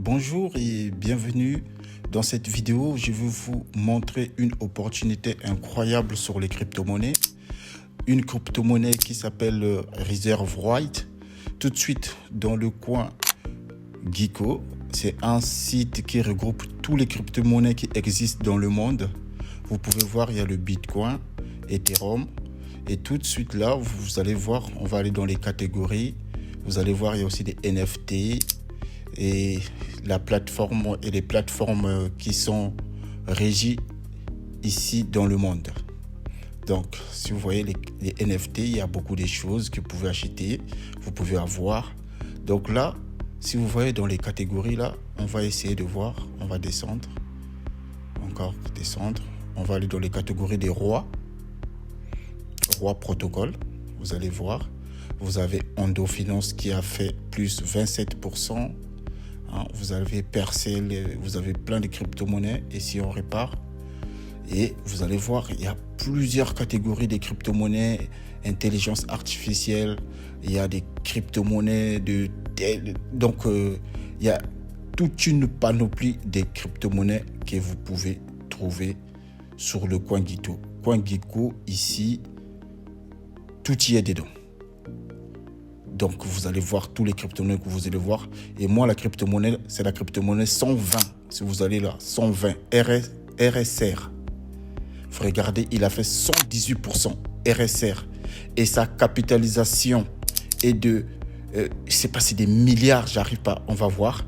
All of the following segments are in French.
Bonjour et bienvenue. Dans cette vidéo, je vais vous montrer une opportunité incroyable sur les crypto-monnaies. Une crypto-monnaie qui s'appelle Reserve White. Tout de suite dans le coin Geeko, c'est un site qui regroupe tous les crypto-monnaies qui existent dans le monde. Vous pouvez voir, il y a le Bitcoin, Ethereum. Et tout de suite là, vous allez voir, on va aller dans les catégories. Vous allez voir, il y a aussi des NFT et la plateforme et les plateformes qui sont régies ici dans le monde. Donc, si vous voyez les NFT, il y a beaucoup de choses que vous pouvez acheter, vous pouvez avoir. Donc là, si vous voyez dans les catégories là, on va essayer de voir, on va descendre, encore descendre. On va aller dans les catégories des rois protocole. Vous allez voir, vous avez Ondo Finance qui a fait plus 27%. Vous avez percé, vous avez plein de crypto-monnaies. Et si on répare, et vous allez voir, il y a plusieurs catégories de crypto-monnaies, intelligence artificielle, il y a des crypto-monnaies, donc il y a toute une panoplie de crypto-monnaies que vous pouvez trouver sur le coin Geeko. Coin Geeko, ici, tout y est dedans. Donc, vous allez voir tous les crypto-monnaies que vous allez voir. Et moi, la crypto-monnaie, c'est la crypto-monnaie 120. Si vous allez là, 120, RSR. Vous regardez, il a fait 118% RSR. Et sa capitalisation est de, je ne sais pas, c'est des milliards, j'arrive pas, on va voir.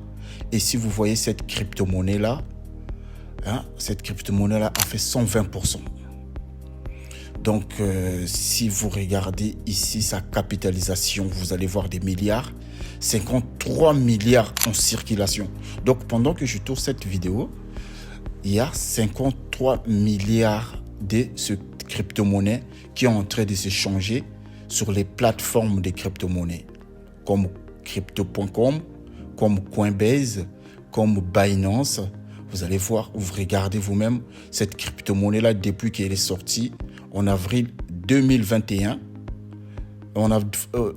Et si vous voyez cette crypto-monnaie-là, cette crypto-monnaie-là a fait 120%. Donc, si vous regardez ici sa capitalisation, vous allez voir des milliards, 53 milliards en circulation. Donc, pendant que je tourne cette vidéo, il y a 53 milliards de ce crypto-monnaie qui est en train de se changer sur les plateformes de crypto-monnaies, comme Crypto.com, comme Coinbase, comme Binance. Vous allez voir, vous regardez vous-même cette crypto-monnaie-là depuis qu'elle est sortie en avril 2021.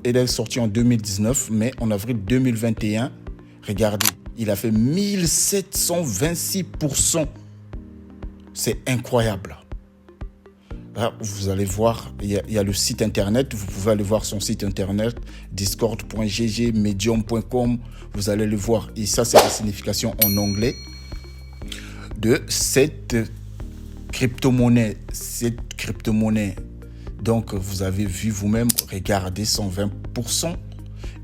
Elle est sortie en 2019, mais en avril 2021, regardez, il a fait 1726%. C'est incroyable. Là, vous allez voir, il y a le site internet, vous pouvez aller voir son site internet, discord.gg, medium.com, vous allez le voir. Et ça, c'est la signification en anglais de cette crypto-monnaie. Donc, vous avez vu vous-même, regardez, 120%.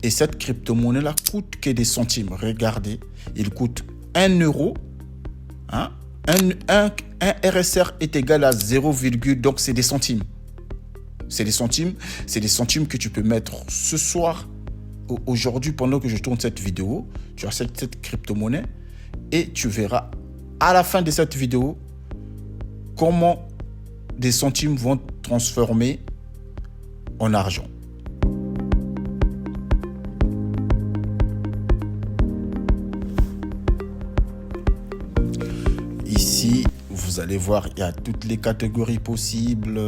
Et cette crypto-monnaie-là coûte que des centimes. Regardez, il coûte 1 euro. Un RSR est égal à 0, donc c'est des centimes. C'est des centimes que tu peux mettre ce soir, aujourd'hui, pendant que je tourne cette vidéo. Tu achètes cette crypto-monnaie et tu verras à la fin de cette vidéo comment des centimes vont transformer en argent. Ici, vous allez voir, il y a toutes les catégories possibles.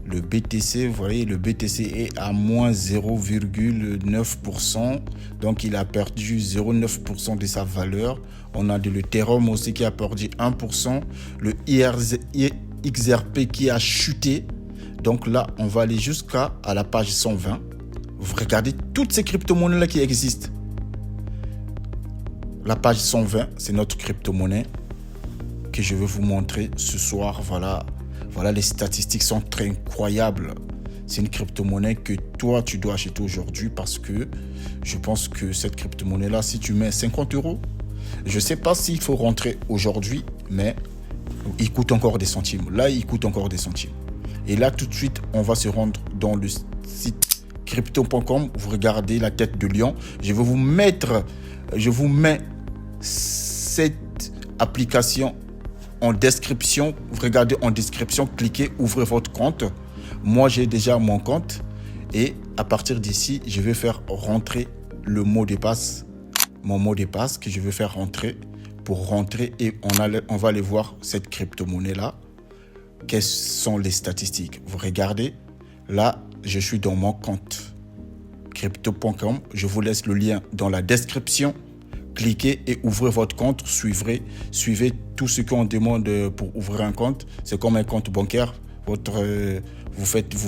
Le BTC, vous voyez, le BTC est à moins 0,9%. Donc, il a perdu 0,9% de sa valeur. On a de l'Ethereum aussi qui a perdu 1%. Le XRP qui a chuté. Donc là, on va aller jusqu'à la page 120. Vous regardez toutes ces crypto-monnaies-là qui existent. La page 120, c'est notre crypto-monnaie que je vais vous montrer ce soir. Voilà, les statistiques sont très incroyables. C'est une crypto-monnaie que toi, tu dois acheter aujourd'hui parce que je pense que cette crypto-monnaie-là, si tu mets 50 euros, je ne sais pas s'il faut rentrer aujourd'hui, mais il coûte encore des centimes. Là, il coûte encore des centimes. Et là, tout de suite, on va se rendre dans le site crypto.com. Vous regardez la tête de lion. Je vous mets cette application en description. Vous regardez en description, cliquez, ouvrez votre compte. Moi, j'ai déjà mon compte. Et à partir d'ici, je vais faire rentrer le mot de passe. Mon mot de passe que je vais faire rentrer. Pour rentrer et on va aller voir cette crypto-monnaie-là. Quelles sont les statistiques? Vous regardez. Là, je suis dans mon compte crypto.com. Je vous laisse le lien dans la description. cliquez et ouvrez votre compte, suivez tout ce qu'on demande pour ouvrir un compte. C'est comme un compte bancaire. Vous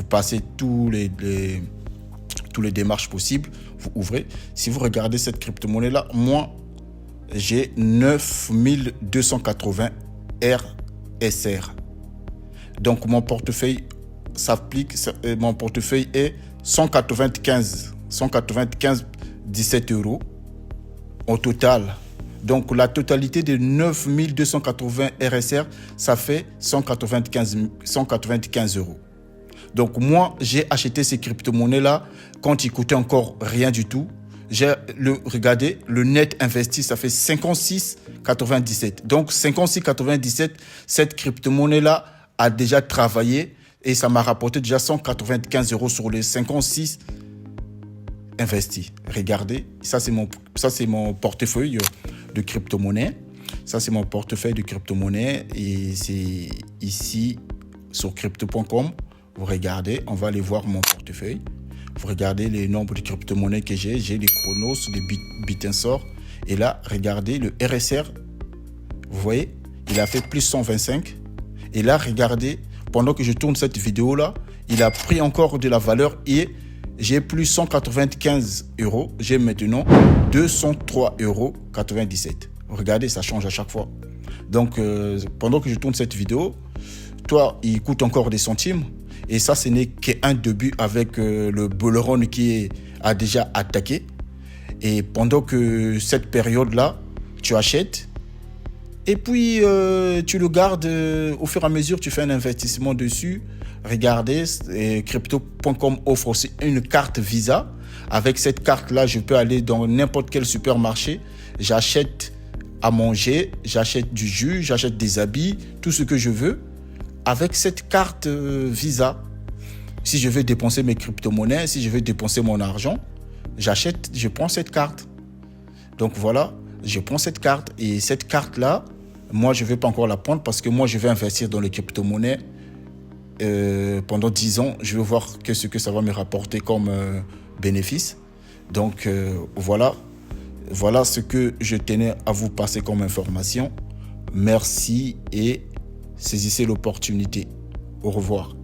passez tous les démarches possibles, vous ouvrez. Si vous regardez cette crypto-monnaie-là, moi, j'ai 9280 RSR. Donc, mon portefeuille est 17 euros au total. Donc, la totalité de 9280 RSR, ça fait 195 euros. Donc, moi, j'ai acheté ces crypto-monnaies-là quand ils coûtaient encore rien du tout. Regardez, le net investi, ça fait 56,97. Donc, 56,97, cette crypto-monnaie-là a déjà travaillé et ça m'a rapporté déjà 195 euros sur les 56 investis. Regardez, ça c'est mon portefeuille de crypto-monnaie. Ça, c'est mon portefeuille de crypto-monnaie et c'est ici sur crypto.com. Vous regardez, on va aller voir mon portefeuille. Vous regardez les nombres de crypto-monnaies que j'ai. J'ai les Chronos, les Bitinsor. Et là, regardez le RSR. Vous voyez, il a fait plus 125. Et là, regardez, pendant que je tourne cette vidéo-là, il a pris encore de la valeur et j'ai plus 195 euros. J'ai maintenant 203,97 euros. Regardez, ça change à chaque fois. Donc, pendant que je tourne cette vidéo, toi, il coûte encore des centimes. Et ça, ce n'est qu'un début avec le bull run qui a déjà attaqué. Et pendant que cette période-là, tu achètes. Et puis, tu le gardes au fur et à mesure, tu fais un investissement dessus. Regardez, crypto.com offre aussi une carte Visa. Avec cette carte-là, je peux aller dans n'importe quel supermarché. J'achète à manger, j'achète du jus, j'achète des habits, tout ce que je veux. Avec cette carte Visa, si je veux dépenser mes crypto-monnaies, si je veux dépenser mon argent, je prends cette carte. Donc voilà, je prends cette carte et cette carte-là, moi je ne vais pas encore la prendre parce que moi je vais investir dans les crypto-monnaies pendant 10 ans. Je vais voir ce que ça va me rapporter comme bénéfice. Donc voilà ce que je tenais à vous passer comme information. Merci et saisissez l'opportunité. Au revoir.